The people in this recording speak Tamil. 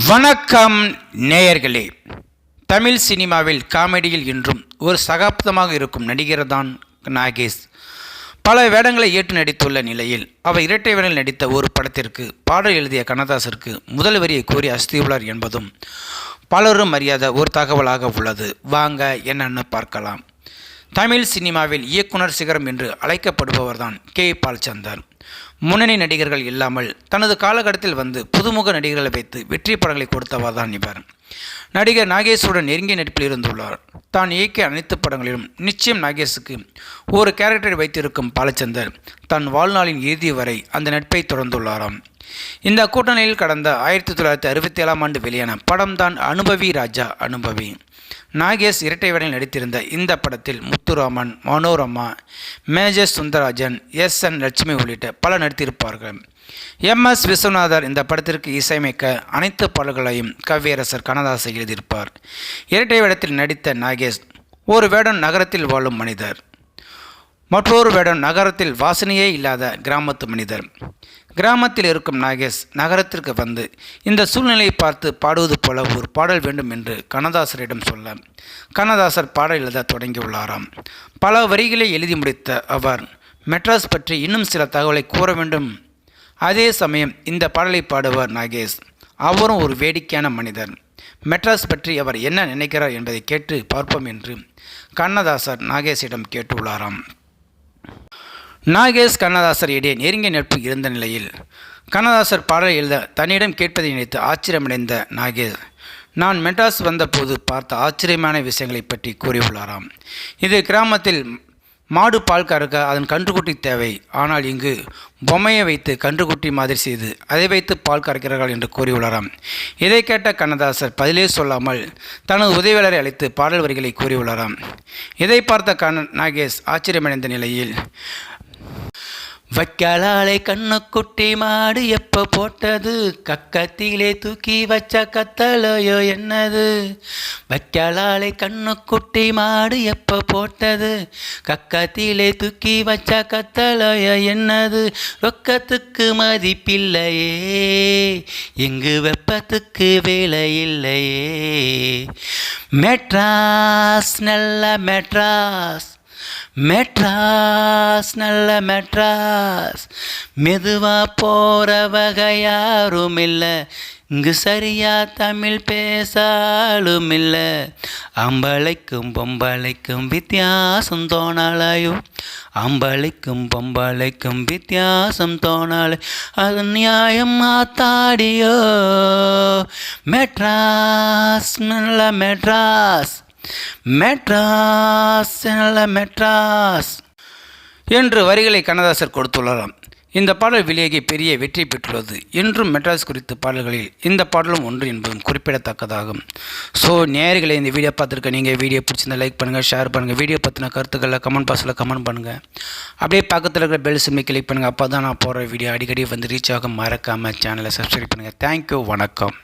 வணக்கம் நேயர்களே. தமிழ் சினிமாவில் காமெடியில் இன்றும் ஒரு சகாப்தமாக இருக்கும் நடிகர் தான் நாகேஷ். பல வேடங்களை ஏற்று நடித்துள்ள நிலையில் அவர் இரட்டை வேடங்களில் நடித்த ஒரு படத்திற்கு பாடல் எழுதிய கண்ணதாசருக்கு முதல் வரியை கூறி அஸ்தியுள்ளார் என்பதும் பலரும் அறியாத ஒரு தகவலாக உள்ளது. வாங்க என்னன்னு பார்க்கலாம். தமிழ் சினிமாவில் இயக்குனர் சிகரம் என்று அழைக்கப்படுபவர்தான் கே பாலச்சந்தர். முன்னணி நடிகர்கள் இல்லாமல் தனது காலகட்டத்தில் வந்து புதுமுக நடிகர்களை வைத்து வெற்றி படங்களை கொடுத்தவர் தான் இவர். நடிகர் நாகேஷுடன் நெருங்கிய நடிப்பில் இருந்துள்ளார். தான் இயக்கிய அனைத்து படங்களிலும் நிச்சயம் நாகேஷுக்கு ஒரு கேரக்டரை வைத்திருக்கும் பாலச்சந்தர் தன் வாழ்நாளின் இறுதி வரை அந்த நட்பை தொடர்ந்துள்ளாராம். இந்த கூட்டணியில் கடந்த 1967ஆம் ஆண்டு வெளியான படம்தான் அனுபவி ராஜா அனுபவி. நாகேஷ் இரட்டை வேடங்களில் நடித்திருந்த இந்த படத்தில் முத்துராமன், மனோரமா, மேஜர் சுந்தரராஜன், எஸ்.என். லட்சுமி உள்ளிட்ட பலர் நடித்திருப்பார்கள். எம்.எஸ். விஸ்வநாதர் இந்த படத்திற்கு இசையமைக்க அனைத்து பாடல்களையும் கவியரசர் கண்ணதாசன் எழுதியிருப்பார். இரட்டை வேடத்தில் நடித்த நாகேஷ் ஒரு வேடம் நகரத்தில் வாழும் மனிதர், மற்றொரு வேடம் நகரத்தில் வாசனையே இல்லாத கிராமத்து மனிதர். கிராமத்தில் இருக்கும் நாகேஷ் நகரத்திற்கு வந்து இந்த சூழ்நிலையை பார்த்து பாடுவது போல ஒரு பாடல் வேண்டும் என்று கண்ணதாசரிடம் சொல்ல கண்ணதாசர் பாடல் எழுத தொடங்கியுள்ளாராம். பல வரிகளை எழுதி முடித்த அவர் மெட்ராஸ் பற்றி இன்னும் சில தகவலை கூற வேண்டும். அதே சமயம் இந்த பாடலை பாடுவார் நாகேஷ். அவரும் ஒரு வேடிக்கையான மனிதர். மெட்ராஸ் பற்றி அவர் என்ன நினைக்கிறார் என்பதை கேட்டு பார்ப்போம் என்று கண்ணதாசர் நாகேஷிடம் கேட்டுள்ளாராம். நாகேஷ் கண்ணதாசர் இடையே நெருங்கிய நட்பு இருந்த நிலையில் கண்ணதாசர் பாடல் எழுத தன்னிடம் கேட்பதை நினைத்து ஆச்சரியமடைந்த நாகேஷ் நான் மெட்ராஸ் வந்தபோது பார்த்த ஆச்சரியமான விஷயங்களை பற்றி கூறியுள்ளாராம். இது கிராமத்தில் மாடு பால் கறக்க அதன் கன்றுக்குட்டி தேவை, ஆனால் இங்கு பொம்மையை வைத்து கன்றுக்குட்டி மாதிரி செய்து அதை வைத்து பால் கறக்கிறார்கள் என்று கூறியுள்ளாராம். இதை கேட்ட கண்ணதாசர் பதிலே சொல்லாமல் தனது உதவியாளரை அழைத்து பாடல் வரிகளை கூறியுள்ளாராம். இதை பார்த்த நாகேஷ் ஆச்சரியமடைந்த நிலையில் வைக்காலே கண்ணுக்குட்டி மாடு எப்போ போட்டது, கக்கத்திலே தூக்கி வச்ச கத்தலையோ என்னது. வைக்காலே கண்ணுக்குட்டி மாடு எப்போ போட்டது, கக்கத்திலே தூக்கி வச்ச கத்தலையோ என்னது. ரொக்கத்துக்கு மதிப்பில்லையே, இங்கு வெப்பத்துக்கு வேலை இல்லையே. மெட்ராஸ் நல்ல மெட்ராஸ், மெட்ராஸ் நல்ல மெட்ராஸ், மெதுவா போற வகை யாரும் இல்லை, இங்கு சரியா தமிழ் பேசாலும் இல்லை. அம்பளைக்கும் பொம்பளைக்கும் வித்தியாசம் தோணலையோ, அம்பளைக்கும் பொம்பளைக்கும் வித்தியாசம் தோணலை, அது நியாயம் ஆத்தாடியோ. மெட்ராஸ் நல்ல மெட்ராஸ், மெட்ராஸ் நல்ல மெட்ராஸ் என்று வரிகளை கண்ணதாசர் கொடுத்துள்ளாராம். இந்த பாடல் வெளியாகி பெரிய வெற்றி பெற்றுள்ளது. இன்றும் மெட்ராஸ் குறித்த பாடல்களில் இந்த பாடலும் ஒன்று என்பதும் குறிப்பிடத்தக்கதாகும். ஸோ நேயர்களை இந்த வீடியோ பார்த்துருக்க நீங்கள் வீடியோ பிடிச்சிருந்தா லைக் பண்ணுங்கள், ஷேர் பண்ணுங்கள். வீடியோ பற்றின கருத்துக்களை கமெண்ட் பாக்ஸில் கமெண்ட் பண்ணுங்கள். அப்படியே பக்கத்தில் இருக்கிற பெல் சிம்மை கிளிக் பண்ணுங்கள். அப்போ தான் நான் போடுற வீடியோ அடிக்கடி வந்து ரீச் ஆகும். மறக்காமல் சேனலை சப்ஸ்கிரைப் பண்ணுங்கள். தேங்க்யூ, வணக்கம்.